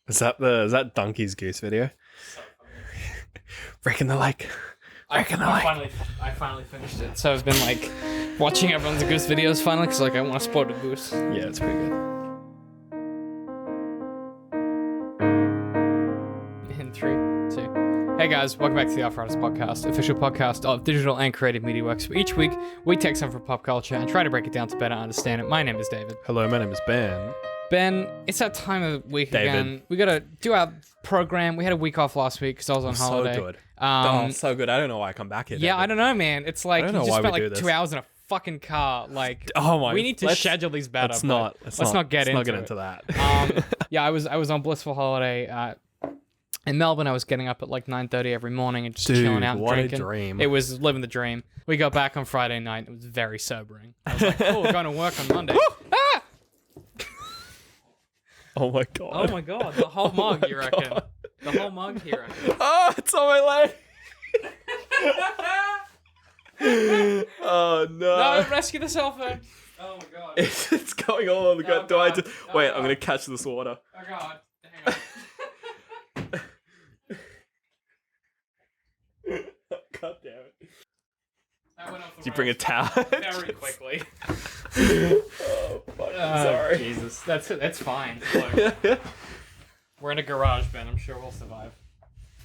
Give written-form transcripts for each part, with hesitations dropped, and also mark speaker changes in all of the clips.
Speaker 1: Is that Donkey's Goose video? Breaking the leg.
Speaker 2: I finally finished it. So I've been like watching everyone's goose videos finally because like I want to support a goose.
Speaker 1: Yeah, it's pretty good.
Speaker 2: In 3, 2. Hey guys, welcome back to the Arthritis Podcast, official podcast of digital and creative media works. Where each week we take something from pop culture and try to break it down to better understand it. My name is David.
Speaker 1: Hello, my name is Ben.
Speaker 2: Ben, it's that time of the week
Speaker 1: David.
Speaker 2: again. We gotta do our program. We had a week off last week because I was on holiday.
Speaker 1: So good. So good. I don't know why I come back here.
Speaker 2: Yeah,
Speaker 1: David.
Speaker 2: I don't know, man. It's like
Speaker 1: I
Speaker 2: you
Speaker 1: don't know
Speaker 2: just
Speaker 1: why
Speaker 2: spent
Speaker 1: we
Speaker 2: like
Speaker 1: do
Speaker 2: 2
Speaker 1: this.
Speaker 2: hours in a fucking car. Like,
Speaker 1: Oh my.
Speaker 2: we need to schedule these better.
Speaker 1: Let's
Speaker 2: but
Speaker 1: not get into
Speaker 2: it.
Speaker 1: that.
Speaker 2: Yeah, I was on blissful holiday in Melbourne. I was getting up at like 9:30 every morning and just
Speaker 1: Dude,
Speaker 2: chilling out and
Speaker 1: what
Speaker 2: drinking.
Speaker 1: a dream.
Speaker 2: It was living the dream. We got back on Friday night. It was very sobering. I was like, oh, we're going to work on Monday. Ah!
Speaker 1: Oh my god.
Speaker 2: Oh my god, the whole mug,
Speaker 1: my
Speaker 2: you reckon?
Speaker 1: God.
Speaker 2: The whole mug, you reckon?
Speaker 1: Oh, it's on my leg. Oh no.
Speaker 2: No, rescue the cell phone. Oh my god.
Speaker 1: It's going all over the ground. Do I
Speaker 2: God.
Speaker 1: just
Speaker 2: Oh,
Speaker 1: wait?
Speaker 2: God.
Speaker 1: I'm gonna catch this water.
Speaker 2: Oh god. Hang on.
Speaker 1: God damn it.
Speaker 2: That went off the
Speaker 1: Did you bring a
Speaker 2: rails
Speaker 1: towel?
Speaker 2: very quickly.
Speaker 1: Oh fuck. I'm sorry.
Speaker 2: Jesus. That's fine. Look, we're in a garage, Ben. I'm sure we'll survive.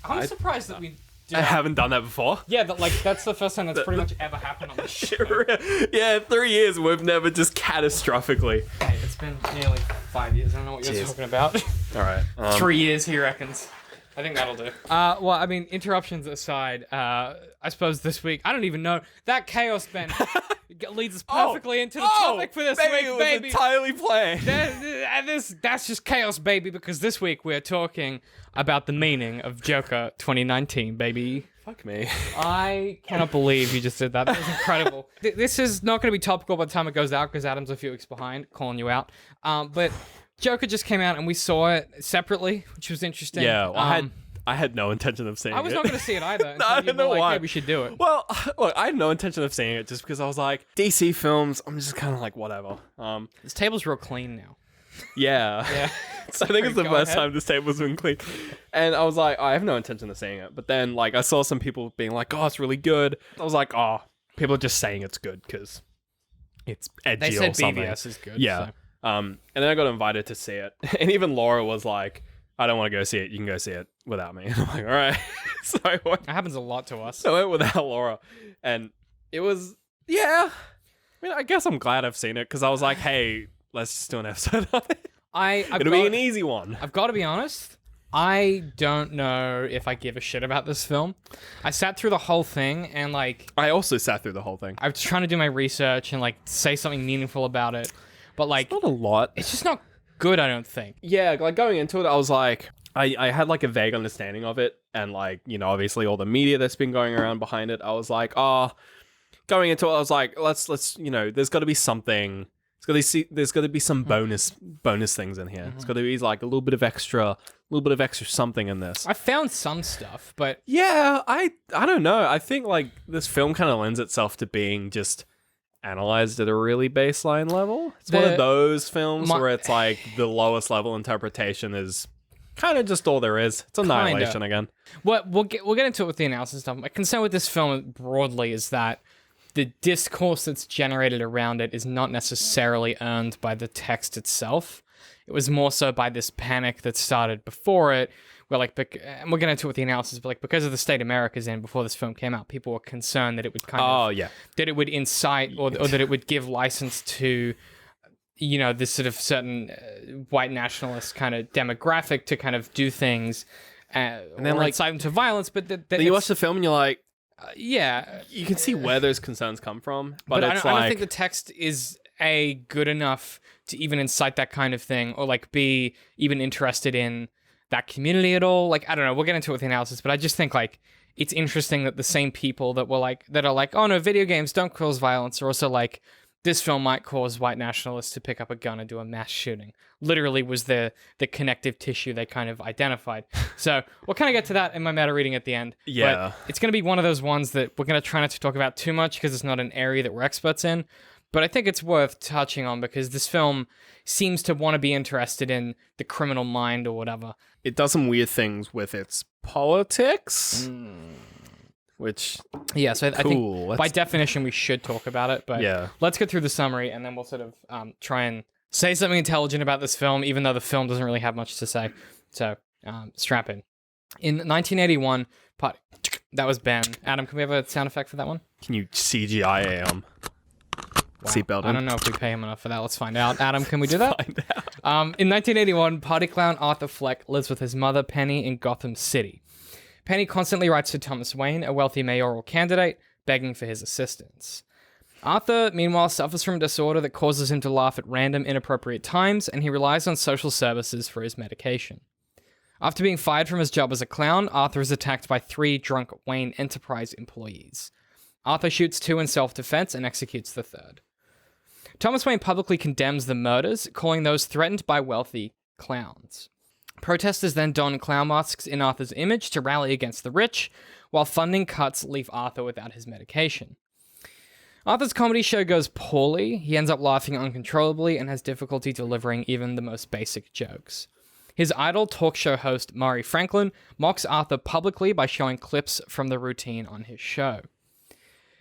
Speaker 2: I'm surprised that we do
Speaker 1: I
Speaker 2: that.
Speaker 1: haven't done that before.
Speaker 2: Yeah, that's the first time that's pretty much ever happened on the show.
Speaker 1: Yeah, 3 years we've never just catastrophically.
Speaker 2: Hey, it's been nearly 5 years. I don't know what you're
Speaker 1: Jeez.
Speaker 2: talking about.
Speaker 1: All right.
Speaker 2: 3 years, he reckons. I think that'll do. Well, I mean, interruptions aside, I suppose this week, I don't even know. That chaos, Ben, leads us perfectly into the topic for this week,
Speaker 1: it was
Speaker 2: baby.
Speaker 1: entirely planned.
Speaker 2: That's just chaos, baby, because this week we're talking about the meaning of Joker 2019, baby.
Speaker 1: Fuck me.
Speaker 2: I cannot believe you just did that. That was incredible. This is not going to be topical by the time it goes out because Adam's a few weeks behind, calling you out. But Joker just came out and we saw it separately, which was interesting.
Speaker 1: Yeah, well, I had no intention of seeing it.
Speaker 2: I was not going to see it either.
Speaker 1: No, I
Speaker 2: until you
Speaker 1: don't know
Speaker 2: were like,
Speaker 1: why.
Speaker 2: Hey, we should do it.
Speaker 1: Well, look, I had no intention of seeing it just because I was like, DC films, I'm just kind of like, whatever.
Speaker 2: This table's real clean now.
Speaker 1: Yeah.
Speaker 2: Yeah.
Speaker 1: I think it's the
Speaker 2: Go
Speaker 1: first
Speaker 2: ahead.
Speaker 1: time this table's been clean. And I was like, I have no intention of seeing it. But then, like, I saw some people being like, oh, it's really good. I was like, oh, people are just saying it's good because it's edgy
Speaker 2: They
Speaker 1: or
Speaker 2: said
Speaker 1: something.
Speaker 2: BVS is good.
Speaker 1: Yeah.
Speaker 2: So.
Speaker 1: And then I got invited to see it. And even Laura was like, I don't want to go see it. You can go see it without me. And I'm like, all right. So I went,
Speaker 2: That happens a lot to us.
Speaker 1: without Laura. And it was, yeah. I mean, I guess I'm glad I've seen it because I was like, hey, let's just do an episode of it. It'll be an easy one.
Speaker 2: I've got to be honest. I don't know if I give a shit about this film. I sat through the whole thing and like
Speaker 1: I also sat through the whole thing.
Speaker 2: I was trying to do my research and like say something meaningful about it, but like
Speaker 1: Not a lot.
Speaker 2: it's just not good. I don't think.
Speaker 1: Yeah, like going into it, I was like, I had like a vague understanding of it. And like, you know, obviously all the media that's been going around behind it, I was like, going into it, I was like, let's, you know, there's got to be something. There's got to be some bonus things in here. It's got to be like a little bit of extra something in this.
Speaker 2: I found some stuff, but
Speaker 1: Yeah, I don't know. I think like this film kind of lends itself to being just analyzed at a really baseline level. It's one of those films where it's like the lowest level interpretation is kind of just all there is. It's annihilation again.
Speaker 2: we'll get into it with the analysis stuff. My concern with this film broadly is that the discourse that's generated around it is not necessarily earned by the text itself. It was more so by this panic that started before it, where like, and we'll get into it with the analysis, but like because of the state America's in before this film came out, people were concerned that it would kind of, that it would incite or that it would give license to, you know, this sort of certain white nationalist kind of demographic to kind of do things, and then like incite them to violence. But that
Speaker 1: you watch the film and you're like,
Speaker 2: yeah,
Speaker 1: you can see where those concerns come from, but it's
Speaker 2: I don't
Speaker 1: like
Speaker 2: think the text is good enough to even incite that kind of thing, or like be even interested in that community at all. Like I don't know. We'll get into it with the analysis, but I just think like it's interesting that the same people that are like, oh no, video games don't cause violence, are also like, this film might cause white nationalists to pick up a gun and do a mass shooting. Literally was the connective tissue they kind of identified. So we'll kind of get to that in my meta reading at the end.
Speaker 1: Yeah.
Speaker 2: But it's going to be one of those ones that we're going to try not to talk about too much because it's not an area that we're experts in. But I think it's worth touching on because this film seems to want to be interested in the criminal mind or whatever.
Speaker 1: It does some weird things with its politics, which
Speaker 2: yeah. So I
Speaker 1: cool.
Speaker 2: think by definition we should talk about it. But
Speaker 1: Yeah.
Speaker 2: let's get through the summary and then we'll sort of try and say something intelligent about this film, even though the film doesn't really have much to say. So strap in. In 1981, that was Ben. Adam, can we have a sound effect for that one?
Speaker 1: Can you CGI seatbelt
Speaker 2: I
Speaker 1: in?
Speaker 2: don't know if we pay him enough for that. Let's find out. Adam, can we do that?
Speaker 1: Find out.
Speaker 2: In 1981, party clown Arthur Fleck lives with his mother, Penny, in Gotham City. Penny constantly writes to Thomas Wayne, a wealthy mayoral candidate, begging for his assistance. Arthur, meanwhile, suffers from a disorder that causes him to laugh at random, inappropriate times, and he relies on social services for his medication. After being fired from his job as a clown, Arthur is attacked by 3 drunk Wayne Enterprise employees. Arthur shoots 2 in self-defense and executes the 3rd. Thomas Wayne publicly condemns the murders, calling those threatened by wealthy clowns. Protesters then don clown masks in Arthur's image to rally against the rich, while funding cuts leave Arthur without his medication. Arthur's comedy show goes poorly. He ends up laughing uncontrollably and has difficulty delivering even the most basic jokes. His idol talk show host Murray Franklin mocks Arthur publicly by showing clips from the routine on his show.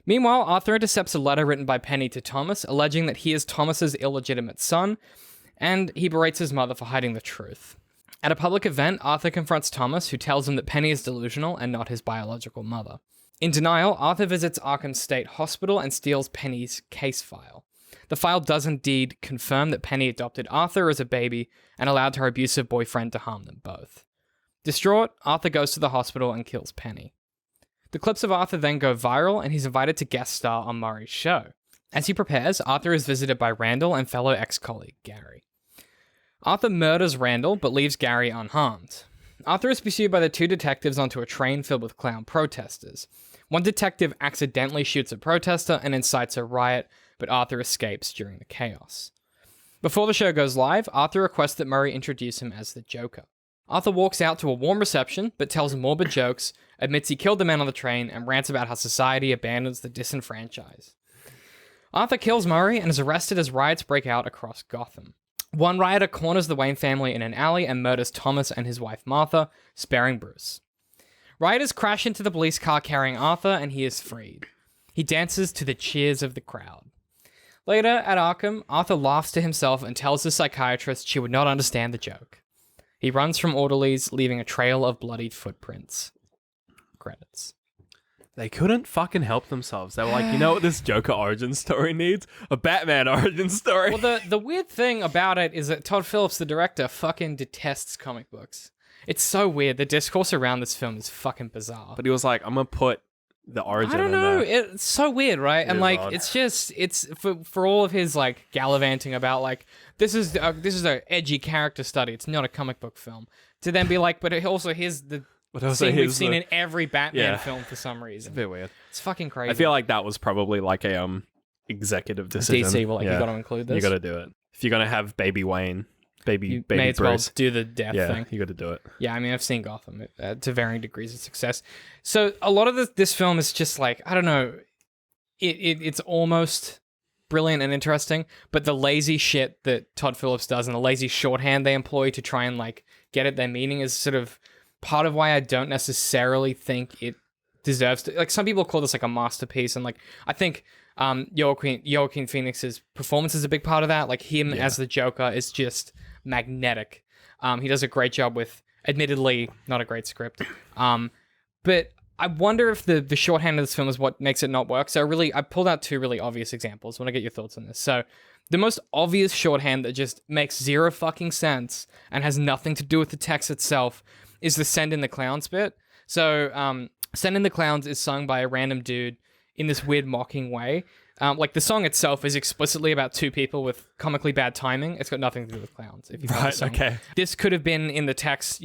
Speaker 2: Meanwhile, Arthur intercepts a letter written by Penny to Thomas, alleging that he is Thomas's illegitimate son, and he berates his mother for hiding the truth. At a public event, Arthur confronts Thomas, who tells him that Penny is delusional and not his biological mother. In denial, Arthur visits Arkham State Hospital and steals Penny's case file. The file does indeed confirm that Penny adopted Arthur as a baby and allowed her abusive boyfriend to harm them both. Distraught, Arthur goes to the hospital and kills Penny. The clips of Arthur then go viral, and he's invited to guest star on Murray's show. As he prepares, Arthur is visited by Randall and fellow ex-colleague Gary. Arthur murders Randall, but leaves Gary unharmed. Arthur is pursued by the 2 detectives onto a train filled with clown protesters. One detective accidentally shoots a protester and incites a riot, but Arthur escapes during the chaos. Before the show goes live, Arthur requests that Murray introduce him as the Joker. Arthur walks out to a warm reception, but tells morbid jokes, admits he killed the man on the train, and rants about how society abandons the disenfranchised. Arthur kills Murray and is arrested as riots break out across Gotham. One rioter corners the Wayne family in an alley and murders Thomas and his wife Martha, sparing Bruce. Rioters crash into the police car carrying Arthur, and he is freed. He dances to the cheers of the crowd. Later, at Arkham, Arthur laughs to himself and tells the psychiatrist she would not understand the joke. He runs from orderlies, leaving a trail of bloodied footprints. Credits.
Speaker 1: They couldn't fucking help themselves. They were like, you know what this Joker origin story needs? A Batman origin story.
Speaker 2: Well, the weird thing about it is that Todd Phillips, the director, fucking detests comic books. It's so weird. The discourse around this film is fucking bizarre.
Speaker 1: But he was like, I'm going to put the origin
Speaker 2: I don't
Speaker 1: in
Speaker 2: know.
Speaker 1: there.
Speaker 2: It's so weird, right? And
Speaker 1: is
Speaker 2: like,
Speaker 1: odd.
Speaker 2: it's for all of his like gallivanting about like this is a edgy character study. It's not a comic book film. To then be like, but it also here's the scene we've seen in every Batman film for some reason.
Speaker 1: It's a bit weird.
Speaker 2: It's fucking crazy.
Speaker 1: I feel like that was probably like a executive decision.
Speaker 2: DC were like, you got to include this.
Speaker 1: You got to do it. If you're going to have baby Wayne, baby
Speaker 2: may as
Speaker 1: Bruce,
Speaker 2: well do the death thing.
Speaker 1: you got to do it.
Speaker 2: Yeah, I mean, I've seen Gotham to varying degrees of success. So a lot of this film is just like, I don't know, it's almost brilliant and interesting, but the lazy shit that Todd Phillips does and the lazy shorthand they employ to try and like get at their meaning is sort of part of why I don't necessarily think it deserves to, like, some people call this like a masterpiece, and like I think Joaquin Phoenix's performance is a big part of that. Like him as the Joker is just magnetic. He does a great job with, admittedly, not a great script. But I wonder if the shorthand of this film is what makes it not work. So I pulled out 2 really obvious examples. I want to get your thoughts on this. So the most obvious shorthand that just makes zero fucking sense and has nothing to do with the text itself is the Send in the Clowns bit. So Send in the Clowns is sung by a random dude in this weird mocking way. Like the song itself is explicitly about 2 people with comically bad timing. It's got nothing to do with clowns. If you've heard the song.
Speaker 1: Okay.
Speaker 2: This could have been in the text,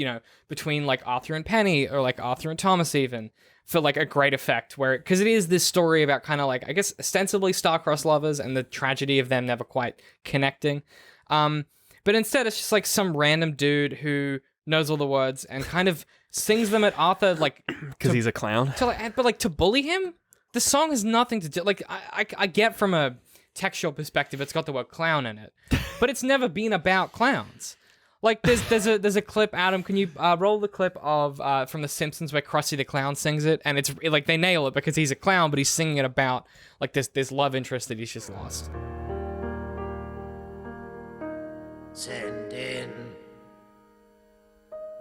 Speaker 2: between like Arthur and Penny, or like Arthur and Thomas even, for like a great effect, because it is this story about kind of like, I guess, ostensibly star-crossed lovers and the tragedy of them never quite connecting. But instead it's just like some random dude who knows all the words and kind of sings them at Arthur, like
Speaker 1: Because he's a clown.
Speaker 2: to bully him. The song has nothing to do. Like I get from a textual perspective, it's got the word clown in it. But it's never been about clowns. Like, there's a clip, Adam, can you roll the clip of from The Simpsons where Krusty the Clown sings it? And it's like, they nail it because he's a clown, but he's singing it about, like, this love interest that he's just lost.
Speaker 3: Send in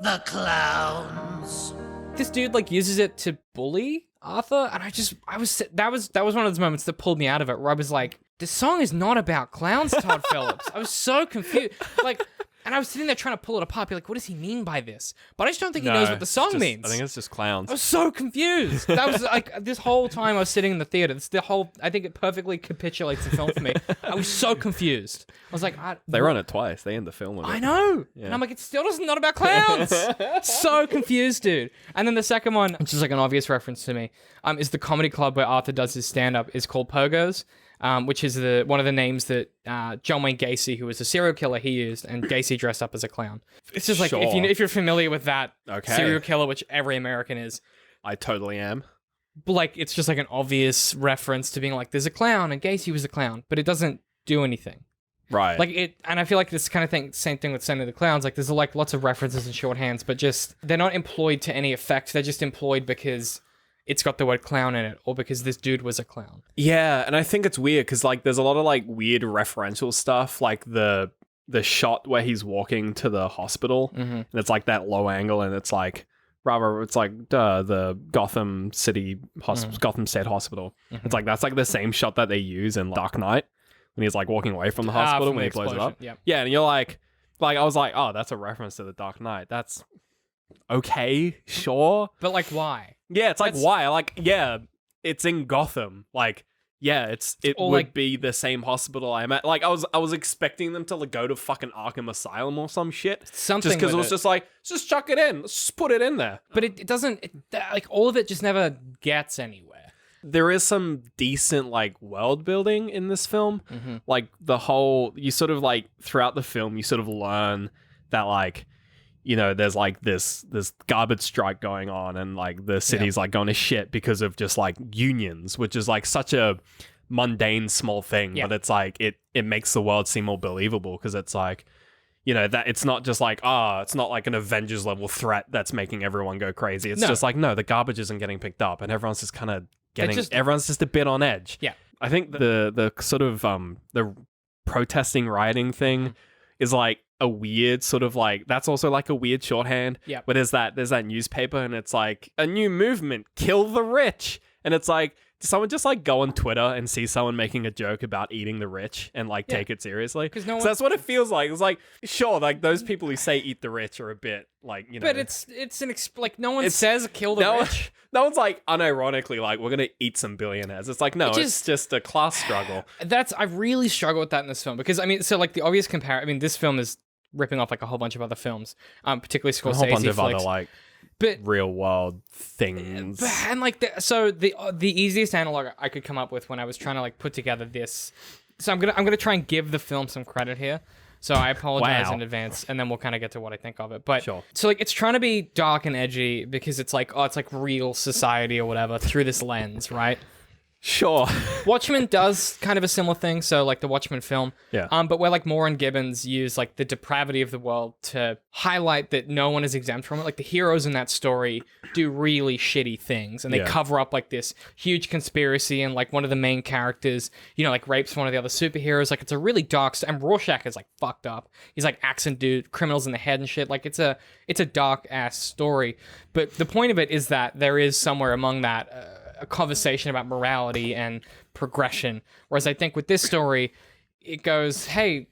Speaker 3: the clowns.
Speaker 2: This dude, like, uses it to bully Arthur, and that was one of those moments that pulled me out of it, where I was like, this song is not about clowns, Todd Phillips. I was so confused. Like, and I was sitting there trying to pull it apart, be like, what does he mean by this? But I just don't think he knows what the song means.
Speaker 1: I think it's just clowns.
Speaker 2: I was so confused. That was like, this whole time I was sitting in the theater, I think it perfectly capitulates the film for me. I was so confused. I was like,
Speaker 1: they run it twice. They end the film with it.
Speaker 2: I know. Yeah. And I'm like, it still doesn't not about clowns. So confused, dude. And then the second one, which is like an obvious reference to me, is the comedy club where Arthur does his stand-up, is called Pogo's. Which is one of the names that John Wayne Gacy, who was a serial killer, he used, and Gacy dressed up as a clown. It's just like, if you're familiar with that serial killer, which every American is.
Speaker 1: I totally am.
Speaker 2: Like, it's just like an obvious reference to being like, there's a clown, and Gacy was a clown, but it doesn't do anything.
Speaker 1: Right.
Speaker 2: Like, and I feel like this kind of thing, same thing with Send in the Clowns, like, there's like lots of references and shorthands, but just, they're not employed to any effect, they're just employed because it's got the word clown in it, or because this dude was a clown.
Speaker 1: Yeah, and I think it's weird because like there's a lot of like weird referential stuff, like the shot where he's walking to the hospital, and it's like that low angle, and it's like the Gotham City Gotham State Hospital. It's like that's like the same shot that they use in Dark Knight when he's like walking away from the hospital when he blows it up.
Speaker 2: Yep.
Speaker 1: Yeah, and you're like I was like, oh, that's a reference to the Dark Knight. That's okay, sure,
Speaker 2: but like, why?
Speaker 1: Yeah, it's like, why? Like, yeah, it's in Gotham. Like, yeah, it would like, be the same hospital I'm at. Like, I was expecting them to like go to fucking Arkham Asylum or some shit.
Speaker 2: Something
Speaker 1: just because it was just like, just chuck it in. Let's just put it in there.
Speaker 2: But it doesn't, like, all of it just never gets anywhere.
Speaker 1: There is some decent, like, world building in this film. Like, you sort of, like, throughout the film, you sort of learn that, like, you know, there's like this garbage strike going on, and like the city's like going to shit because of just like unions, which is like such a mundane small thing, but it's like it makes the world seem more believable because it's like, you know, that it's not just like, it's not like an Avengers level threat that's making everyone go crazy. It's just like, no, the garbage isn't getting picked up, and everyone's just kind of everyone's just a bit on edge.
Speaker 2: Yeah,
Speaker 1: I think the sort of the protesting rioting thing is like a weird sort of like, that's also like a weird shorthand.
Speaker 2: Yeah.
Speaker 1: Where there's that newspaper, and it's like, a new movement, kill the rich. And it's like, does someone just like go on Twitter and see someone making a joke about eating the rich and like take it seriously? Because that's what it feels like. It's like, sure, like those people who say eat the rich are a bit like, you know.
Speaker 2: But like no one says kill the rich.
Speaker 1: No one's like unironically like, we're gonna eat some billionaires. It's like, no, it's just a class struggle.
Speaker 2: I really struggle with that in this film, because I mean, so like the obvious this film is ripping off like a whole bunch of other films, particularly Scorsese flicks. A whole bunch of other like real world things. And like the easiest analog I could come up with when I was trying to like put together this. So I'm gonna try and give the film some credit here. So I apologize in advance, and then we'll kind of get to what I think of it. But so like, it's trying to be dark and edgy because it's like, it's like real society or whatever through this lens, right?
Speaker 1: Sure.
Speaker 2: Watchmen does kind of a similar thing. So like the Watchmen film.
Speaker 1: Yeah.
Speaker 2: But where like Moore and Gibbons use like the depravity of the world to highlight that no one is exempt from it. Like the heroes in that story do really shitty things, and they cover up like this huge conspiracy, and like one of the main characters, you know, like rapes one of the other superheroes. Like it's a really dark, and Rorschach is like fucked up. He's like axing dude, criminals in the head and shit. Like it's a dark ass story. But the point of it is that there is somewhere among that a conversation about morality and progression. Whereas I think with this story, it goes, hey,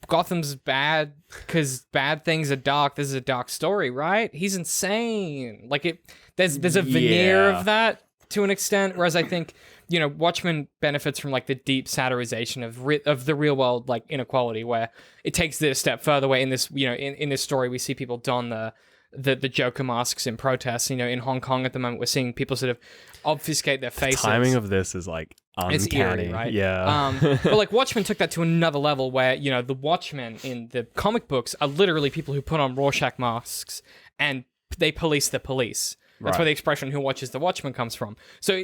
Speaker 2: Gotham's bad because bad things are dark. This is a dark story, right? He's insane. Like there's a veneer of that to an extent. Whereas I think, you know, Watchmen benefits from like the deep satirization of the real world, like inequality, where it takes it a step further. Where in this, you know, in this story, we see people don the Joker masks in protests. You know, in Hong Kong at the moment, we're seeing people sort of obfuscate their faces.
Speaker 1: The timing of this is like uncanny.
Speaker 2: It's eerie, right?
Speaker 1: Yeah.
Speaker 2: But like Watchmen took that to another level, where, you know, the Watchmen in the comic books are literally people who put on Rorschach masks and they police the police. That's where the expression "who watches the Watchmen" comes from. So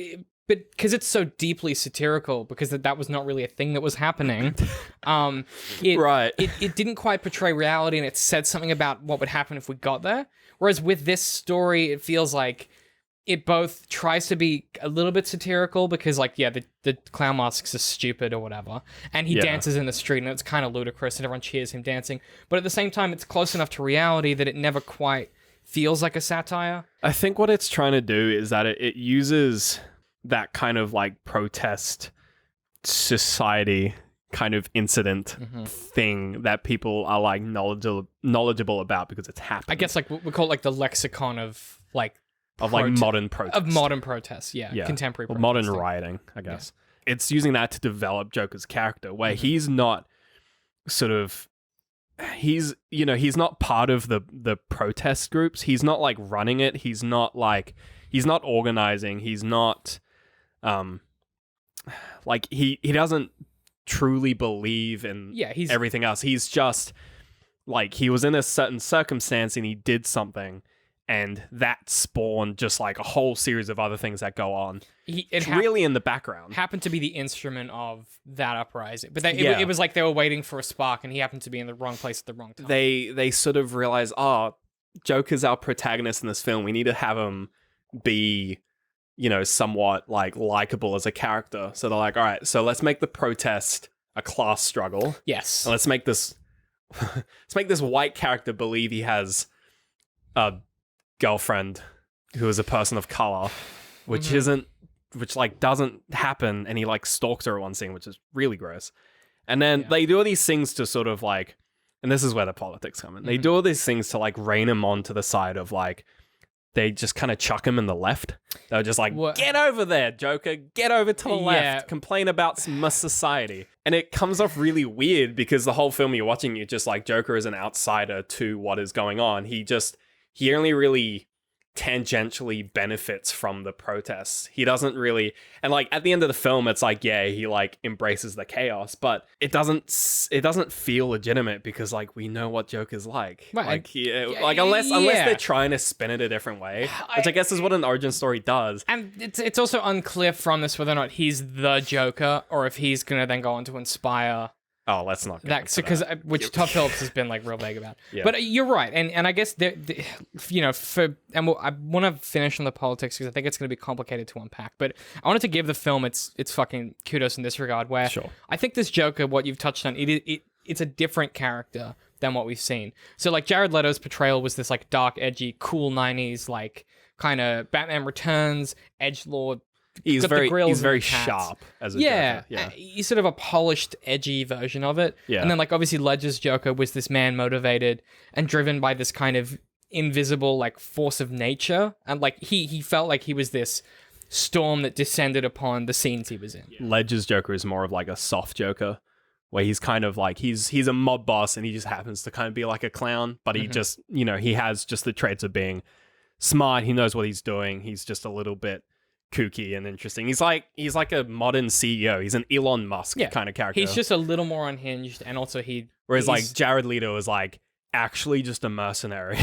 Speaker 2: but because it's so deeply satirical, because that was not really a thing that was happening,
Speaker 1: Right.
Speaker 2: it didn't quite portray reality, and it said something about what would happen if we got there. Whereas with this story, it feels like it both tries to be a little bit satirical because, like, yeah, the clown masks are stupid or whatever, and he dances in the street, and it's kind of ludicrous, and everyone cheers him dancing. But at the same time, it's close enough to reality that it never quite feels like a satire.
Speaker 1: I think what it's trying to do is that it uses that kind of like protest society kind of incident thing that people are like knowledgeable about because it's happened.
Speaker 2: I guess like we call it like the lexicon of like
Speaker 1: modern protest.
Speaker 2: Of modern protests, yeah. Contemporary
Speaker 1: or modern rioting, I guess. Yeah. It's using that to develop Joker's character where he's not sort of he's not part of the protest groups. He's not like running it. He's not organizing. He's not like he doesn't truly believe in everything else. He's just like he was in a certain circumstance and he did something, and that spawned just like a whole series of other things that go on. It's really in the background.
Speaker 2: Happened to be the instrument of that uprising. But it was like they were waiting for a spark, and he happened to be in the wrong place at the wrong time.
Speaker 1: They sort of realize, Joker's our protagonist in this film. We need to have him be, somewhat like likable as a character. So they're like, all right, so let's make the protest a class struggle.
Speaker 2: Yes.
Speaker 1: And let's make this white character believe he has a girlfriend who is a person of color, which doesn't happen, and he like stalks her at one scene, which is really gross. And then they do all these things to sort of like, and this is where the politics come in. They do all these things to like rein him on to the side of like, they just kind of chuck him in the left. They're just like, get over there, Joker, get over to the left, complain about some society. And it comes off really weird because the whole film you're watching, you're just like, Joker is an outsider to what is going on. He only really tangentially benefits from the protests. He doesn't really, and like at the end of the film, it's like, he like embraces the chaos, but it doesn't feel legitimate because like we know what Joker's like.
Speaker 2: Right.
Speaker 1: Like unless they're trying to spin it a different way, which I guess is what an origin story does.
Speaker 2: And it's also unclear from this whether or not he's the Joker or if he's gonna then go on to inspire.
Speaker 1: Oh, let's not.
Speaker 2: Which Todd Phillips has been like real vague about.
Speaker 1: Yeah.
Speaker 2: But you're right, and I guess I want to finish on the politics because I think it's going to be complicated to unpack. But I wanted to give the film its fucking kudos in this regard, where I think this Joker, what you've touched on, it's a different character than what we've seen. So like Jared Leto's portrayal was this like dark, edgy, cool '90s like kind of Batman Returns, edgelord.
Speaker 1: He's very sharp as a Joker. Yeah.
Speaker 2: He's sort of a polished, edgy version of it.
Speaker 1: Yeah.
Speaker 2: And then, like, obviously, Ledger's Joker was this man motivated and driven by this kind of invisible, like, force of nature. And, like, he felt like he was this storm that descended upon the scenes he was in.
Speaker 1: Yeah. Ledger's Joker is more of, like, a soft Joker, where he's kind of, like, he's a mob boss and he just happens to kind of be like a clown, but he just, he has just the traits of being smart. He knows what he's doing. He's just a little bit kooky and interesting. He's like a modern CEO. He's an Elon Musk kind of character.
Speaker 2: He's just a little more unhinged, and also
Speaker 1: whereas like Jared Leto is like actually just a mercenary.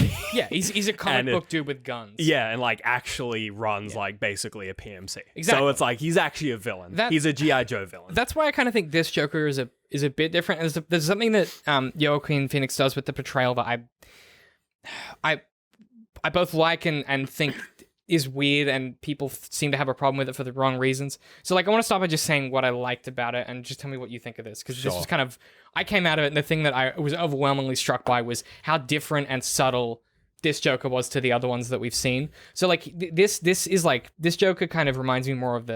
Speaker 2: He's a comic book dude with guns.
Speaker 1: Yeah, and like actually runs like basically a PMC. Exactly. So it's like he's actually a villain. He's a G.I. Joe villain.
Speaker 2: That's why I kind of think this Joker is a bit different. And there's something that Joaquin Phoenix does with the portrayal that I both like and think is weird, and people seem to have a problem with it for the wrong reasons. So like I want to start by just saying what I liked about it and just tell me what you think of this, because this was kind of, I came out of it and the thing that I was overwhelmingly struck by was how different and subtle this Joker was to the other ones that we've seen. So like this is like, this Joker kind of reminds me more of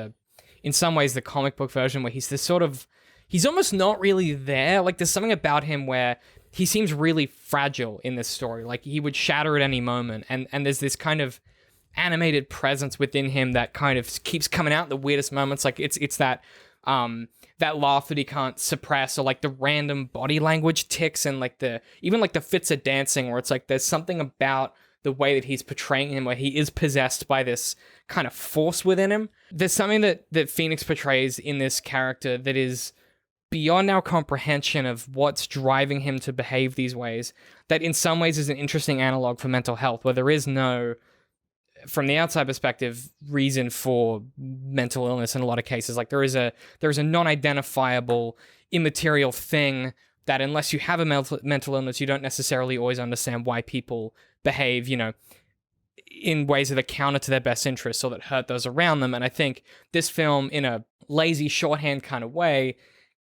Speaker 2: in some ways the comic book version, where he's this sort of, he's almost not really there. Like there's something about him where he seems really fragile in this story. Like he would shatter at any moment, and there's this kind of animated presence within him that kind of keeps coming out in the weirdest moments. Like it's that laugh that he can't suppress, or like the random body language ticks, and like even the fits of dancing, where it's like there's something about the way that he's portraying him where he is possessed by this kind of force within him. There's something that Phoenix portrays in this character that is beyond our comprehension of what's driving him to behave these ways, that in some ways is an interesting analog for mental health, where there is no from the outside perspective, reason for mental illness in a lot of cases. Like there is a non-identifiable, immaterial thing that unless you have a mental illness, you don't necessarily always understand why people behave, in ways that are counter to their best interests or that hurt those around them. And I think this film, in a lazy shorthand kind of way,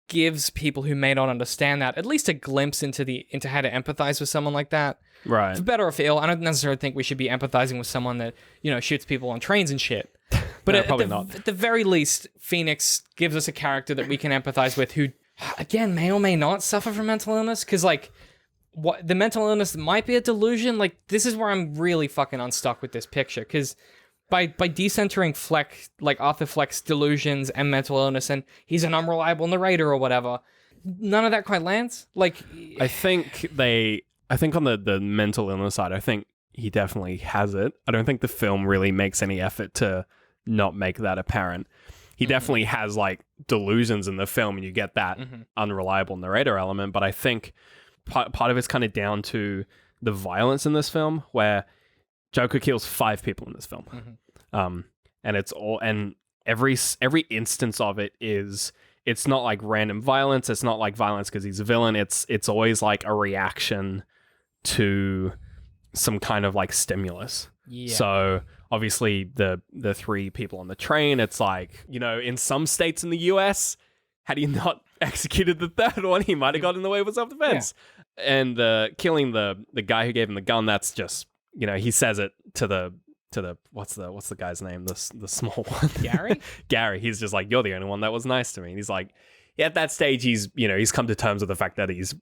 Speaker 2: gives people who may not understand that at least a glimpse into how to empathize with someone like that.
Speaker 1: Right.
Speaker 2: For better or for ill, I don't necessarily think we should be empathizing with someone that, shoots people on trains and shit. But
Speaker 1: No, probably not.
Speaker 2: At the very least, Phoenix gives us a character that we can empathize with who, again, may or may not suffer from mental illness. Because, what the mental illness might be a delusion. This is where I'm really fucking unstuck with this picture. Because by decentering Arthur Fleck's delusions and mental illness, and he's an unreliable narrator or whatever, none of that quite lands.
Speaker 1: I think on the mental illness side, I think he definitely has it. I don't think the film really makes any effort to not make that apparent. He definitely has delusions in the film, and you get that unreliable narrator element. But I think part of it's kind of down to the violence in this film, where Joker kills 5 people in this film. And it's all, and every instance of it is, it's not like random violence. It's not like violence because he's a villain. It's always like a reaction to some kind of stimulus. Yeah. So obviously the 3 people on the train, it's in some states in the US, had he not executed the 3rd one, he might have gotten away with self-defense. Yeah. And killing the guy who gave him the gun, that's just, he says it to the what's the guy's name, the small one, Gary. He's just you're the only one that was nice to me. And he's at that stage, he's come to terms with the fact that he's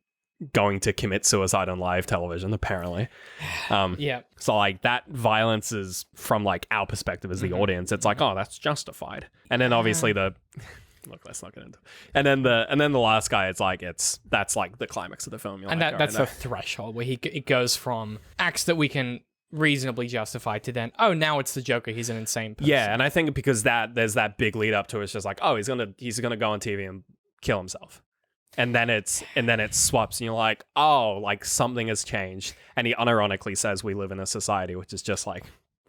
Speaker 1: going to commit suicide on live television, apparently.
Speaker 2: Yeah.
Speaker 1: So that violence is, from our perspective as the audience, it's oh, that's justified. And then obviously look, let's not get into it. And then the last guy, it's that's the climax of the film. You're
Speaker 2: and that's the threshold where it goes from acts that we can reasonably justify to then, oh, now it's the Joker, he's an insane person.
Speaker 1: Yeah, and I think because there's that big lead up to it, it's just oh, he's gonna go on TV and kill himself. And then it swaps, and you're oh, something has changed. And he unironically says we live in a society, which is just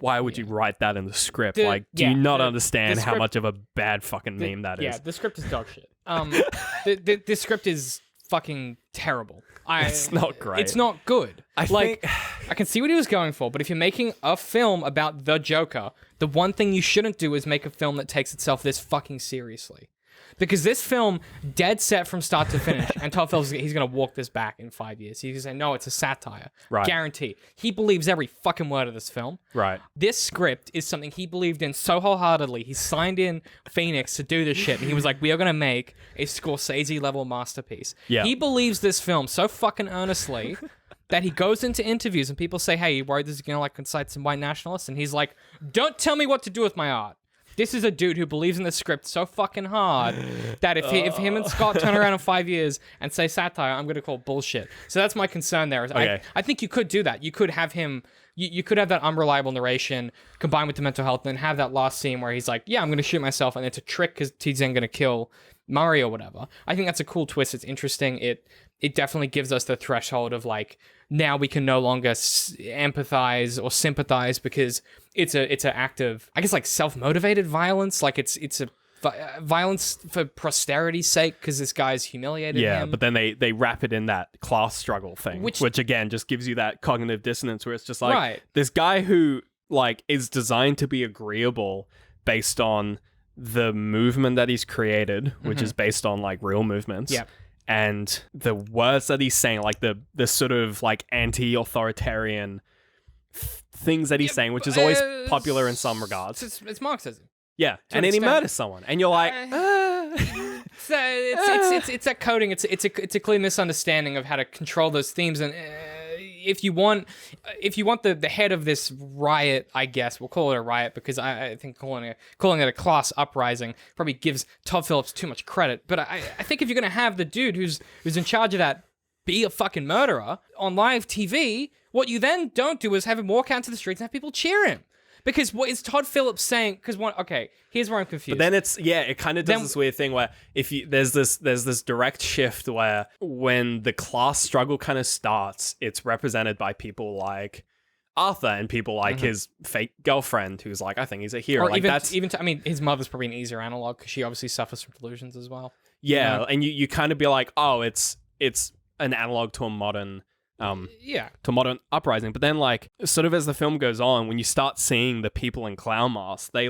Speaker 1: why would you write that in the script? Do you not understand how much of a bad fucking meme that is?
Speaker 2: Yeah, the script is dog shit. The script is fucking terrible.
Speaker 1: It's not great.
Speaker 2: It's not good.
Speaker 1: I think
Speaker 2: I can see what he was going for, but if you're making a film about the Joker, the one thing you shouldn't do is make a film that takes itself this fucking seriously. Because this film, dead set from start to finish, and Todd Phillips, he's going to walk this back in 5 years. He's going to say, no, it's a satire.
Speaker 1: Right.
Speaker 2: Guarantee. He believes every fucking word of this film.
Speaker 1: Right.
Speaker 2: This script is something he believed in so wholeheartedly. He signed in Phoenix to do this shit, and he was like, we are going to make a Scorsese-level masterpiece.
Speaker 1: Yeah.
Speaker 2: He believes this film so fucking earnestly that he goes into interviews, and people say, hey, you worried this is going to incite some white nationalists? And he's like, don't tell me what to do with my art. This is a dude who believes in the script so fucking hard that if him and Scott turn around in 5 years and say satire, I'm going to call bullshit. So that's my concern there.
Speaker 1: Okay.
Speaker 2: I think you could do that. You could have him... You could have that unreliable narration combined with the mental health and then have that last scene where he's like, yeah, I'm going to shoot myself, and it's a trick because he's then going to kill Murray or whatever. I think that's a cool twist. It's interesting. It definitely gives us the threshold of now we can no longer empathize or sympathize because it's an act of, I guess, self-motivated violence. It's a violence for posterity's sake because this guy's humiliated him.
Speaker 1: But then they wrap it in that class struggle thing, which again just gives you that cognitive dissonance where it's just this guy who is designed to be agreeable based on the movement that he's created, which is based on real movements.
Speaker 2: Yeah.
Speaker 1: And the words that he's saying, the sort of anti-authoritarian things that he's saying, which is always popular in some regards.
Speaker 2: It's Marxism.
Speaker 1: Yeah, and then he murders someone, and you're
Speaker 2: So it's that coding. It's a clear misunderstanding of how to control those themes. And if you want the head of this riot, I guess we'll call it a riot because I think calling it a class uprising probably gives Todd Phillips too much credit. But I think if you're gonna have the dude who's in charge of that be a fucking murderer on live TV, what you then don't do is have him walk out into the streets and have people cheer him. Because what is Todd Phillips saying? Because here's where I'm confused.
Speaker 1: But then it kind of does this weird thing where there's this direct shift where when the class struggle kind of starts, it's represented by people Arthur and people like his fake girlfriend who's like, I think he's a hero.
Speaker 2: Or
Speaker 1: like
Speaker 2: I mean, his mother's probably an easier analog because she obviously suffers from delusions as well.
Speaker 1: yeah, and you kind of be like, oh, it's an analog to a modern uprising. But then like sort of as the film goes on, when you start seeing the people in clown masks, they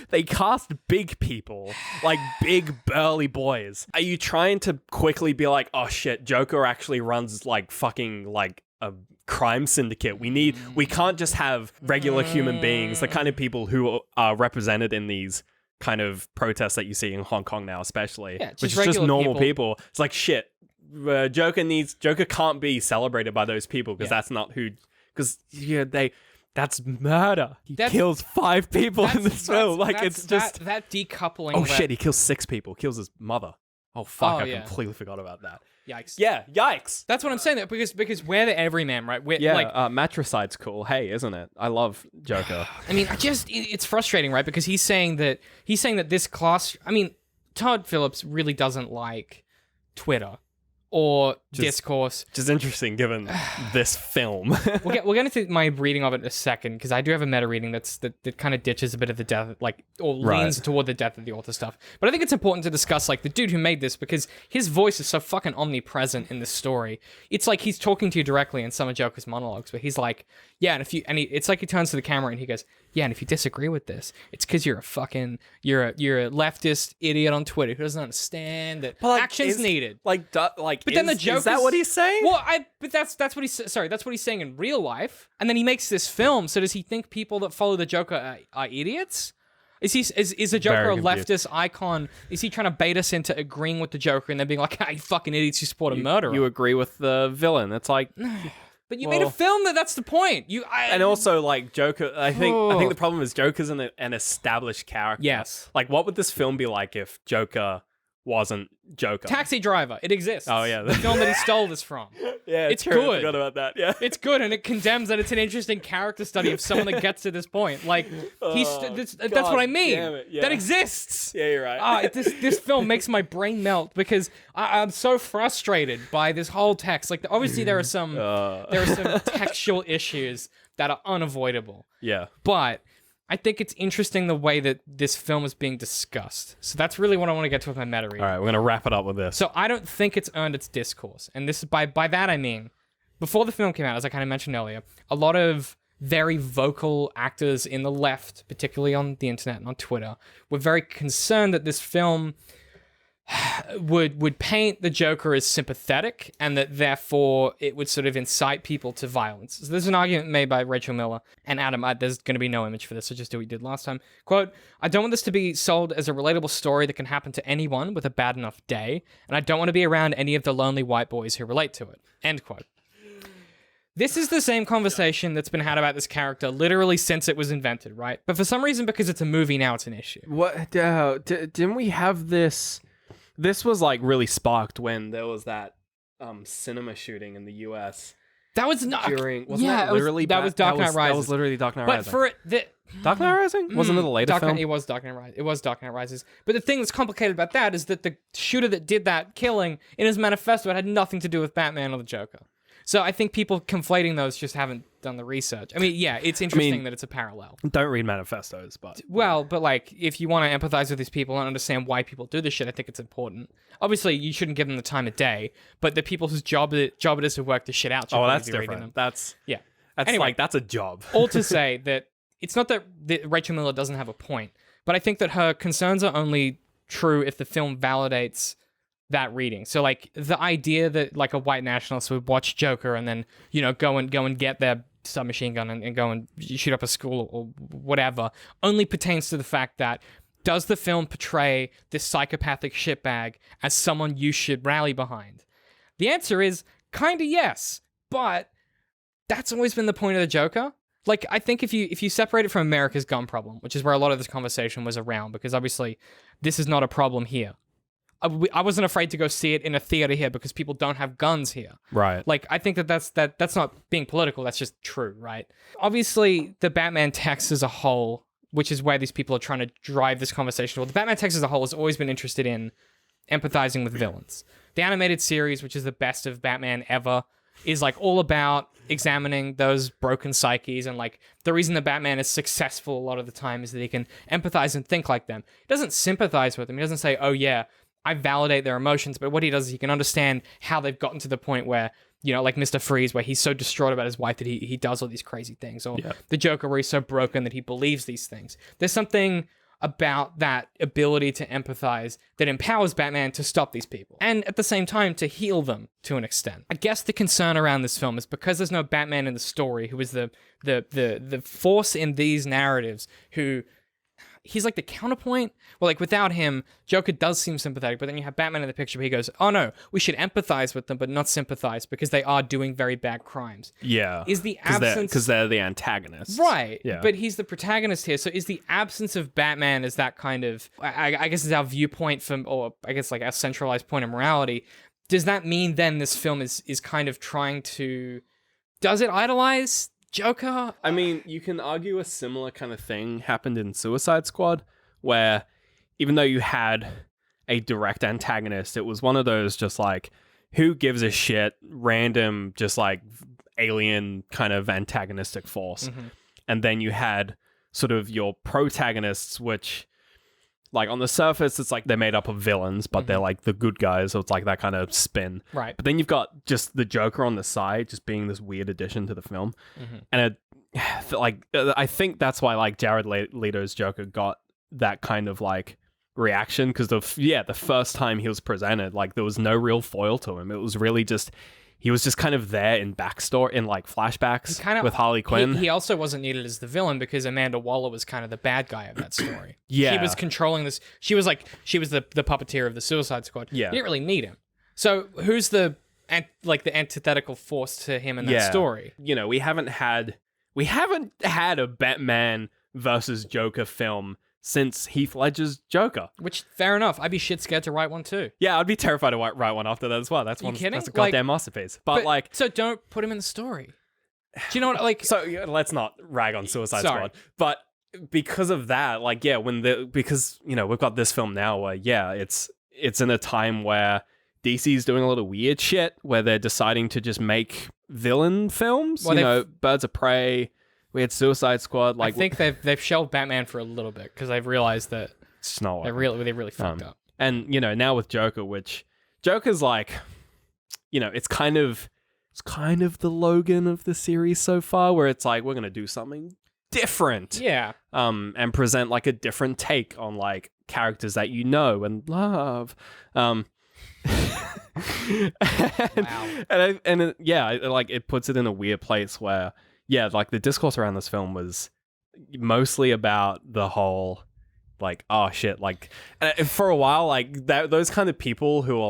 Speaker 1: they cast big people, like big burly boys. Are you trying to quickly be like, oh shit, Joker actually runs like fucking like a crime syndicate? We can't just have regular human beings, the kind of people who are represented in these kind of protests that you see in Hong Kong now, especially, which is just normal people. It's like shit. Joker can't be celebrated by those people because that's not who. Because that's murder. He kills 5 people in this film. Like it's just
Speaker 2: that decoupling.
Speaker 1: Oh shit! He kills 6 people. Kills his mother. Oh fuck! I completely forgot about that.
Speaker 2: Yikes!
Speaker 1: Yeah, yikes!
Speaker 2: That's what I'm saying. That because we're the everyman, right? We're,
Speaker 1: matricide's cool. Hey, isn't it? I love Joker.
Speaker 2: I mean, it's frustrating, right? Because he's saying that this class. I mean, Todd Phillips really doesn't like Twitter or discourse.
Speaker 1: Which is interesting given this film.
Speaker 2: We'll get into my reading of it in a second, because I do have a meta reading that kind of ditches a bit of the death, like, or leans toward the death of the author stuff. But I think it's important to discuss, like, the dude who made this, because his voice is so fucking omnipresent in this story. It's like he's talking to you directly in some of Joker's monologues, but he's like, yeah, and it's like he turns to the camera and he goes, yeah, and if you disagree with this, it's because you're a leftist idiot on Twitter who doesn't understand that action's needed.
Speaker 1: But
Speaker 2: then the joke
Speaker 1: is that what he's saying?
Speaker 2: Well, but that's what he's saying in real life. And then he makes this film. So does he think people that follow the Joker are idiots? Is the Joker a leftist icon? Is he trying to bait us into agreeing with the Joker and then being like, you fucking idiots, you support a murderer?
Speaker 1: You agree with the villain. It's like...
Speaker 2: But you made a film that's the point.
Speaker 1: And also, like, Joker, I think the problem is Joker's an established character.
Speaker 2: Yes.
Speaker 1: Like, what would this film be like if Joker wasn't Joker?
Speaker 2: Taxi Driver. It exists.
Speaker 1: Oh, yeah.
Speaker 2: The film that he stole this from.
Speaker 1: Yeah,
Speaker 2: it's
Speaker 1: true.
Speaker 2: good.
Speaker 1: I forgot about that, yeah.
Speaker 2: It's good, and it condemns that it's an interesting character study of someone that gets to this point. Like, that's what I mean.
Speaker 1: Damn it, yeah.
Speaker 2: That exists.
Speaker 1: Yeah, you're right.
Speaker 2: This film makes my brain melt because I'm so frustrated by this whole text. Like, obviously there are some textual issues that are unavoidable.
Speaker 1: Yeah.
Speaker 2: But I think it's interesting the way that this film is being discussed. So that's really what I want to get to with my meta reading.
Speaker 1: All right, we're going to wrap it up with this.
Speaker 2: So I don't think it's earned its discourse. And this is by that I mean, before the film came out, as I kind of mentioned earlier, a lot of very vocal actors in the left, particularly on the internet and on Twitter, were very concerned that this film would paint the Joker as sympathetic and that therefore it would sort of incite people to violence. So there's an argument made by Rachel Miller and Adam. There's going to be no image for this, so just do what we did last time. Quote, I don't want this to be sold as a relatable story that can happen to anyone with a bad enough day, and I don't want to be around any of the lonely white boys who relate to it. End quote. This is the same conversation that's been had about this character literally since it was invented, right? But for some reason, because it's a movie, now it's an issue.
Speaker 1: What? Didn't we have this... This was like really sparked when there was that cinema shooting in the US.
Speaker 2: That was not
Speaker 1: wasn't that literally
Speaker 2: that was Dark Knight Rises.
Speaker 1: That was literally Dark Knight Rises.
Speaker 2: But for it,
Speaker 1: Dark Knight Rising wasn't it a later film?
Speaker 2: It was Dark Knight Rises. It was Dark Knight Rises. But the thing that's complicated about that is that the shooter that did that killing in his manifesto had nothing to do with Batman or the Joker. So I think people conflating those just haven't done the research. I mean, yeah, it's interesting that it's a parallel.
Speaker 1: Don't read manifestos, but...
Speaker 2: Well, but like, if you want to empathize with these people and understand why people do this shit, I think it's important. Obviously, you shouldn't give them the time of day, but the people whose job it is to work this shit out should
Speaker 1: that's
Speaker 2: be
Speaker 1: different.
Speaker 2: reading them.
Speaker 1: That's
Speaker 2: Anyway,
Speaker 1: like, that's a job.
Speaker 2: All to say that it's not that Rachel Miller doesn't have a point, but I think that her concerns are only true if the film validates that reading. So like the idea that like a white nationalist would watch Joker and then, you know, go and get their submachine gun and go and shoot up a school or whatever only pertains to the fact that does the film portray this psychopathic shitbag as someone you should rally behind? The answer is kind of yes, but that's always been the point of the Joker. Like, I think if you separate it from America's gun problem, which is where a lot of this conversation was around, because obviously this is not a problem here. I wasn't afraid to go see it in a theater here because people don't have guns here.
Speaker 1: Right.
Speaker 2: Like, I think that's not being political. That's just true, right? Obviously, the Batman text as a whole, which is where these people are trying to drive this conversation. Well, the Batman text as a whole has always been interested in empathizing with villains. The animated series, which is the best of Batman ever, is like all about examining those broken psyches, and like the reason the Batman is successful a lot of the time is that he can empathize and think like them. He doesn't sympathize with them. He doesn't say, oh yeah, I validate their emotions, but what he does is he can understand how they've gotten to the point where, you know, like Mr. Freeze, where he's so distraught about his wife that he does all these crazy things, or the Joker where he's so broken that he believes these things. There's something about that ability to empathize that empowers Batman to stop these people, and at the same time to heal them to an extent. I guess the concern around this film is because there's no Batman in the story, who is the force in these narratives, who he's like the counterpoint. Well, like without him, Joker does seem sympathetic, but then you have Batman in the picture where he goes, oh no, we should empathize with them, but not sympathize because they are doing very bad crimes.
Speaker 1: Yeah.
Speaker 2: Is the absence...
Speaker 1: Because they're the antagonists.
Speaker 2: Right.
Speaker 1: Yeah.
Speaker 2: But he's the protagonist here. So is the absence of Batman as that kind of... I guess is our viewpoint from... Or I guess like our centralized point of morality. Does that mean then this film is kind of trying to... Does it idolize Joker?
Speaker 1: I mean, you can argue a similar kind of thing happened in Suicide Squad, where even though you had a direct antagonist, it was one of those just like, who gives a shit, random, just like alien kind of antagonistic force.
Speaker 2: Mm-hmm.
Speaker 1: And then you had sort of your protagonists, which like on the surface, it's like they're made up of villains, but they're like the good guys. So it's like that kind of spin.
Speaker 2: Right.
Speaker 1: But then you've got just the Joker on the side, just being this weird addition to the film. And I think that's why like Jared Leto's Joker got that kind of like reaction, because the first time he was presented, like there was no real foil to him. It was really just... He was just kind of there in backstory, in like flashbacks with Harley Quinn.
Speaker 2: He also wasn't needed as the villain because Amanda Waller was kind of the bad guy of that story.
Speaker 1: Yeah.
Speaker 2: She was controlling this. She was the puppeteer of the Suicide Squad.
Speaker 1: Yeah.
Speaker 2: You didn't really need him. So who's the antithetical force to him in that story?
Speaker 1: You know, we haven't had a Batman versus Joker film since Heath Ledger's Joker.
Speaker 2: Which, fair enough. I'd be shit scared to write one too.
Speaker 1: Yeah, I'd be terrified to write one after that as well. That's a goddamn masterpiece. But like...
Speaker 2: So don't put him in the story. Do you know what, like...
Speaker 1: So let's not rag on Suicide Squad. But because of that, like, yeah, because, you know, we've got this film now where, yeah, it's in a time where DC's doing a lot of weird shit, where they're deciding to just make villain films. Well, Birds of Prey... We had Suicide Squad. Like,
Speaker 2: I think they've shelved Batman for a little bit because they've realized that
Speaker 1: it's not
Speaker 2: they really fucked up.
Speaker 1: And you know, now with Joker, which Joker's like, you know, it's kind of the Logan of the series so far, where it's like we're gonna do something different, and present like a different take on like characters that you know and love. Wow. It puts it in a weird place where. Yeah, like the discourse around this film was mostly about the whole, like, oh shit, like for a while, like those kind of people who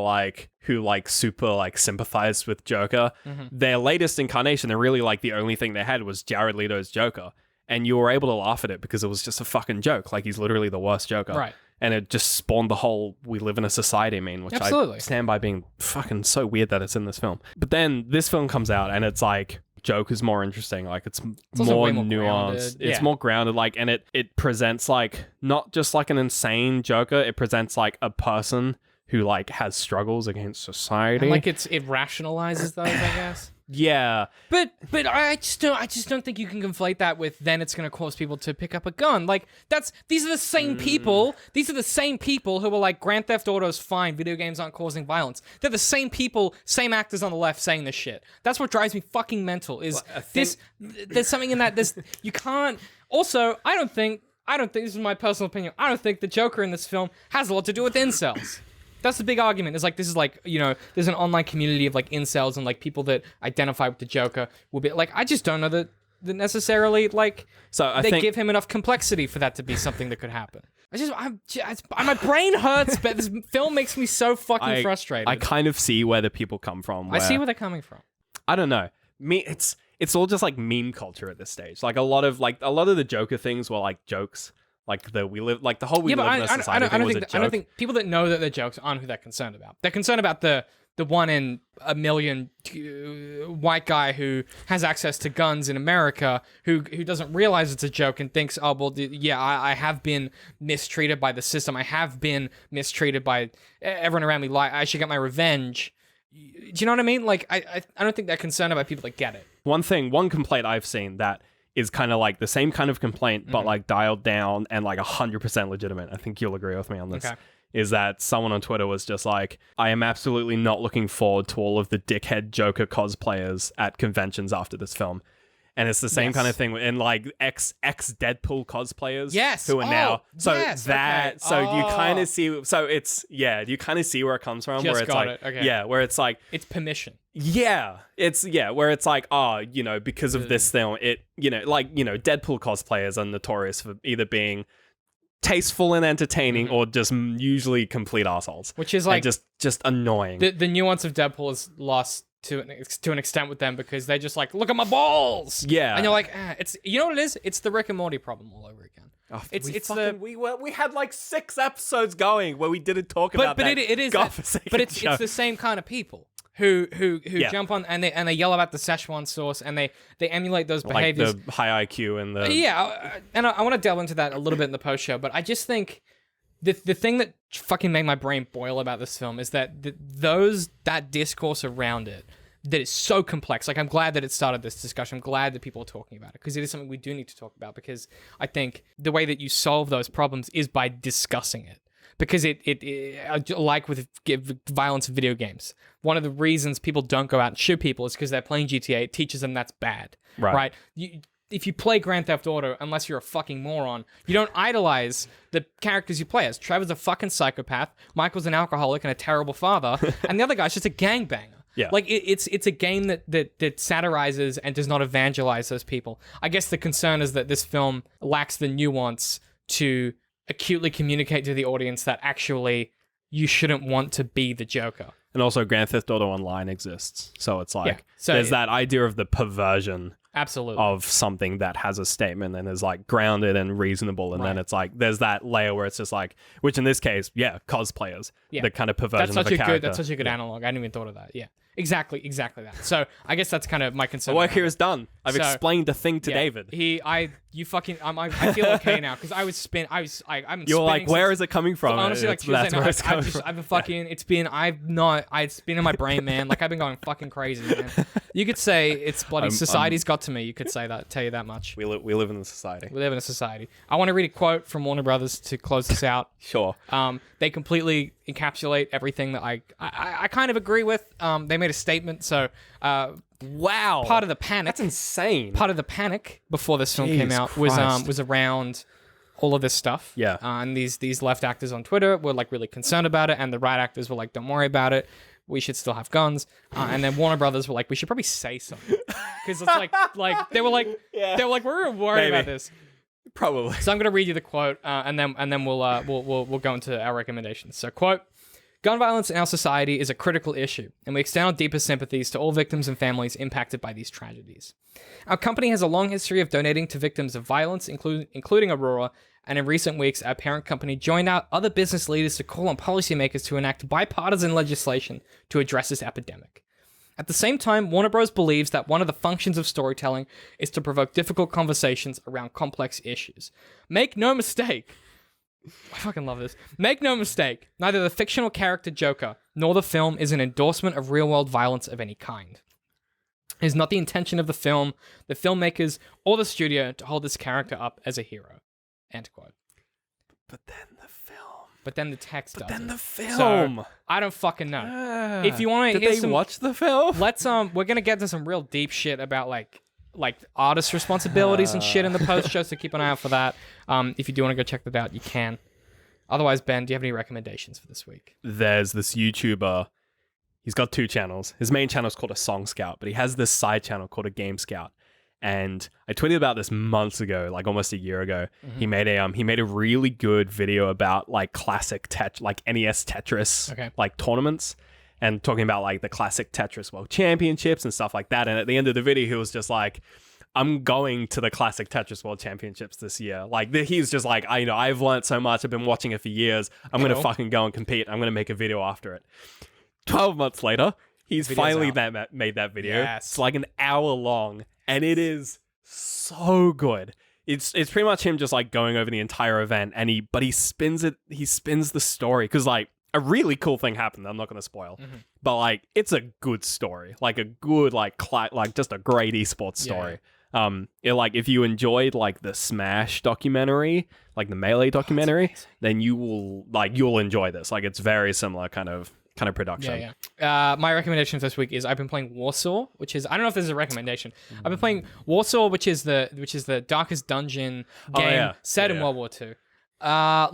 Speaker 1: super like sympathized with Joker, their latest incarnation, they're really like the only thing they had was Jared Leto's Joker, and you were able to laugh at it because it was just a fucking joke. Like he's literally the worst Joker,
Speaker 2: right? And
Speaker 1: it just spawned the whole "we live in a society" meme, which I stand by being fucking so weird that it's in this film. But then this film comes out and it's like. Joker's more interesting, like it's more nuanced, it's more grounded, like, and it presents like not just like an insane Joker, it presents like a person who like has struggles against society,
Speaker 2: and like it rationalizes those, I guess.
Speaker 1: Yeah,
Speaker 2: but I just don't think you can conflate that with then it's going to cause people to pick up a gun. Like these are the same people. These are the same people who are like Grand Theft Auto's fine. Video games aren't causing violence. They're the same people, same actors on the left saying this shit. That's what drives me fucking mental. Is there's something in that. You can't. Also, I don't think. This is my personal opinion. I don't think the Joker in this film has a lot to do with incels. That's the big argument. It's like, this is like, you know, there's an online community of like incels and like people that identify with the Joker will be like, I just don't know that necessarily like they give him enough complexity for that to be something that could happen. My brain hurts, but this film makes me so fucking frustrated.
Speaker 1: I kind of see where the people come from.
Speaker 2: I see where they're coming from.
Speaker 1: I don't know. It's all just like meme culture at this stage. Like a lot of the Joker things were like jokes. Like the we live in a society thing was a joke. I don't think
Speaker 2: people that know that they're jokes aren't who they're concerned about. They're concerned about the 1 in a million white guy who has access to guns in America who doesn't realize it's a joke and thinks, oh well, yeah, I have been mistreated by the system. I have been mistreated by everyone around me. I should get my revenge. Do you know what I mean? Like, I don't think they're concerned about people that get it.
Speaker 1: One complaint I've seen that is kind of like the same kind of complaint, but like dialed down and like 100% legitimate. I think you'll agree with me on this.
Speaker 2: Okay.
Speaker 1: Is that someone on Twitter was just like, I am absolutely not looking forward to all of the dickhead Joker cosplayers at conventions after this film. And it's the same kind of thing in like ex Deadpool cosplayers.
Speaker 2: Yes.
Speaker 1: Who are now. So
Speaker 2: yes.
Speaker 1: you
Speaker 2: Okay.
Speaker 1: kind of see. So it's, you kind of see where it comes from.
Speaker 2: Just
Speaker 1: where it's
Speaker 2: got
Speaker 1: like,
Speaker 2: it. Okay.
Speaker 1: yeah, where it's like,
Speaker 2: It's permission.
Speaker 1: yeah, where it's like, because of this film, Deadpool cosplayers are notorious for either being tasteful and entertaining or just usually complete assholes.
Speaker 2: Which is like,
Speaker 1: and just annoying.
Speaker 2: The nuance of Deadpool is lost to an extent with them because they just like, look at my balls.
Speaker 1: Yeah.
Speaker 2: And you're like, it's, you know what it is? It's the Rick and Morty problem all over again.
Speaker 1: Oh,
Speaker 2: We
Speaker 1: had like 6 episodes going where we didn't talk about that.
Speaker 2: It is
Speaker 1: godforsaken
Speaker 2: but it's
Speaker 1: joke.
Speaker 2: the same kind of people who jump on and they yell about the Szechuan sauce and they emulate those behaviors.
Speaker 1: Like the high IQ and the
Speaker 2: And I want to delve into that a little bit in the post show, but I just think the thing that fucking made my brain boil about this film is that that discourse around it that is so complex. Like, I'm glad that it started this discussion. I'm glad that people are talking about it because it is something we do need to talk about, because I think the way that you solve those problems is by discussing it. Because it like with violence in video games, one of the reasons people don't go out and shoot people is because they're playing GTA. It teaches them that's bad, right? If you play Grand Theft Auto, unless you're a fucking moron, you don't idolize the characters you play as. Trevor's a fucking psychopath, Michael's an alcoholic and a terrible father, and the other guy's just a gangbanger.
Speaker 1: Yeah.
Speaker 2: Like, it's a game that satirizes and does not evangelize those people. I guess the concern is that this film lacks the nuance to acutely communicate to the audience that actually you shouldn't want to be the Joker.
Speaker 1: And also Grand Theft Auto Online exists. So it's like,
Speaker 2: So
Speaker 1: there's that idea of the perversion
Speaker 2: absolutely
Speaker 1: of something that has a statement and is like grounded and reasonable. And then it's like, there's that layer where it's just like, which in this case, cosplayers, the kind of perversion of a character.
Speaker 2: That's such a good analog. I hadn't even thought of that. Yeah. Exactly that. So I guess that's kind of my concern.
Speaker 1: The work here is done. I've explained the thing to David.
Speaker 2: I feel okay now because I'm
Speaker 1: You're like, where is it coming from?
Speaker 2: Honestly, like
Speaker 1: that's where it's coming from.
Speaker 2: I've been fucking. It's been in my brain, man. Like, I've been going fucking crazy, man. You could say it's bloody society's got to me. You could say that. Tell you that much.
Speaker 1: We live in a society.
Speaker 2: We live in a society. I want to read a quote from Warner Brothers to close this out.
Speaker 1: Sure.
Speaker 2: They completely encapsulate everything that I kind of agree with. They made a statement, so
Speaker 1: wow.
Speaker 2: Part of the panic.
Speaker 1: That's insane.
Speaker 2: Part of the panic before this film came out was around all of this stuff.
Speaker 1: Yeah.
Speaker 2: And these left actors on Twitter were like really concerned about it, and the right actors were like, don't worry about it. We should still have guns. And then Warner Brothers were like, we should probably say something. Because it's like they were like we're worried about this.
Speaker 1: Probably.
Speaker 2: So I'm gonna read you the quote, and then we'll go into our recommendations. So, quote: "Gun violence in our society is a critical issue, and we extend our deepest sympathies to all victims and families impacted by these tragedies. Our company has a long history of donating to victims of violence, including Aurora, and in recent weeks, our parent company joined out other business leaders to call on policymakers to enact bipartisan legislation to address this epidemic. At the same time, Warner Bros. Believes that one of the functions of storytelling is to provoke difficult conversations around complex issues. Make no mistake," I fucking love this. "Make no mistake, neither the fictional character Joker nor the film is an endorsement of real-world violence of any kind. It is not the intention of the film, the filmmakers, or the studio to hold this character up as a hero." End quote.
Speaker 1: But then the film.
Speaker 2: But then the text does.
Speaker 1: Then the film.
Speaker 2: So, I don't fucking know. If you want to
Speaker 1: Did they watch the film?
Speaker 2: Let's we're gonna get to some real deep shit about like artist responsibilities and shit in the post show, so keep an eye out for that. If you do want to go check that out, you can. Otherwise, Ben, do you have any recommendations for this week?
Speaker 1: There's this YouTuber. He's got 2 channels. His main channel is called a Song Scout, but he has this side channel called a Game Scout. And I tweeted about this months ago, like almost a year ago.
Speaker 2: Mm-hmm.
Speaker 1: He made a really good video about like classic like NES Tetris like tournaments, and talking about like the classic Tetris World Championships and stuff like that. And at the end of the video, he was just like, I'm going to the classic Tetris World Championships this year. Like, he's just like, I've learned so much. I've been watching it for years. I'm going to fucking go and compete. I'm going to make a video after it. 12 months later, he's finally made that video.
Speaker 2: Yes.
Speaker 1: It's like an hour long, and it is so good. It's pretty much him just like going over the entire event, and he spins the story, because like a really cool thing happened. I'm not going to spoil, but like it's a good story, like a good like just a great esports story. If you enjoyed like the Smash documentary, like the Melee documentary, then you'll enjoy this. Like it's very similar kind of production.
Speaker 2: My recommendation for this week is I've been playing Warsaw, which is, I don't know if this is a recommendation. I've been playing Warsaw, which is the Darkest Dungeon game set in World War II.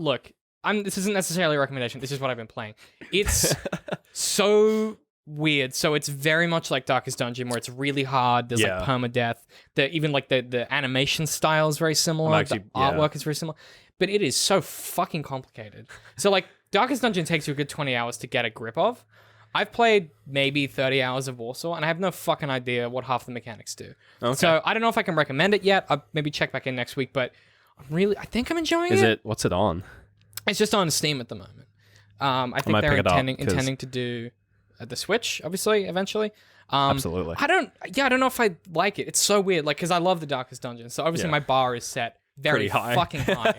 Speaker 2: Look, this isn't necessarily a recommendation. This is what I've been playing. It's so weird. So it's very much like Darkest Dungeon, where it's really hard. There's like permadeath. Even like the animation style is very similar. The artwork is very similar. But it is so fucking complicated. So like Darkest Dungeon takes you a good 20 hours to get a grip of. I've played maybe 30 hours of Warsaw, and I have no fucking idea what half the mechanics do. Okay. So I don't know if I can recommend it yet. I'll maybe check back in next week, but I think I'm enjoying it.
Speaker 1: What's it on?
Speaker 2: It's just on Steam at the moment. I think they're intending to do the Switch, obviously, eventually.
Speaker 1: Absolutely.
Speaker 2: I don't know if I like it. It's so weird, like, because I love the Darkest Dungeon, so obviously my bar is set very high. Fucking high.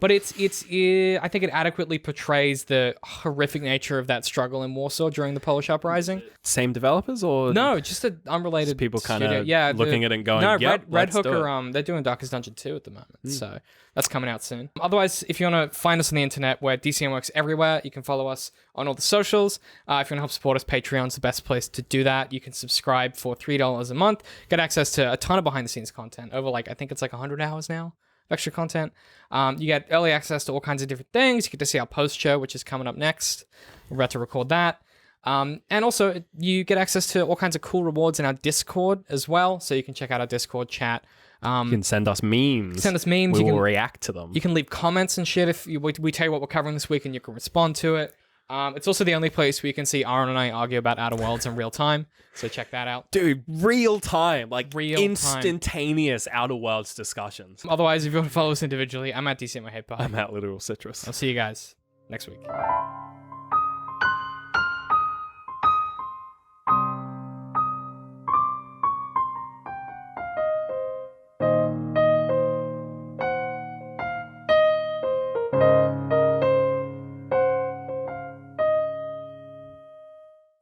Speaker 2: But I think it adequately portrays the horrific nature of that struggle in Warsaw during the Polish uprising.
Speaker 1: Same developers or
Speaker 2: no, just an unrelated
Speaker 1: just people kind of
Speaker 2: looking
Speaker 1: at it and going,
Speaker 2: no,
Speaker 1: yep,
Speaker 2: Red Hook are they're doing Darkest Dungeon 2 at the moment, so that's coming out soon. Otherwise, if you want to find us on the internet, we're Dcm.Works everywhere. You can follow us on all the socials. If you want to help support us, Patreon's the best place to do that. You can subscribe for $3 a month, get access to a ton of behind the scenes content over I think it's 100 hours now of extra content. You get early access to all kinds of different things. You get to see our post show, which is coming up next. We're about to record that. And also you get access to all kinds of cool rewards in our Discord as well. So you can check out our Discord chat.
Speaker 1: You can send us memes. We will react to them.
Speaker 2: You can leave comments and shit if we tell you what we're covering this week and you can respond to it. It's also the only place where you can see Aaron and I argue about Outer Worlds in real time. So check that out.
Speaker 1: Dude, real time. Instantaneous Outer Worlds discussions.
Speaker 2: Otherwise, if you want to follow us individually, I'm at DC My Head Pie.
Speaker 1: I'm at Literal Citrus.
Speaker 2: I'll see you guys next week.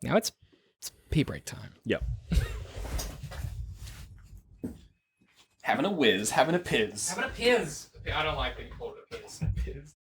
Speaker 2: Now it's pee break time.
Speaker 1: Yep. Having a whiz, having a piz.
Speaker 2: Having a piz. I don't like that you called it a piz.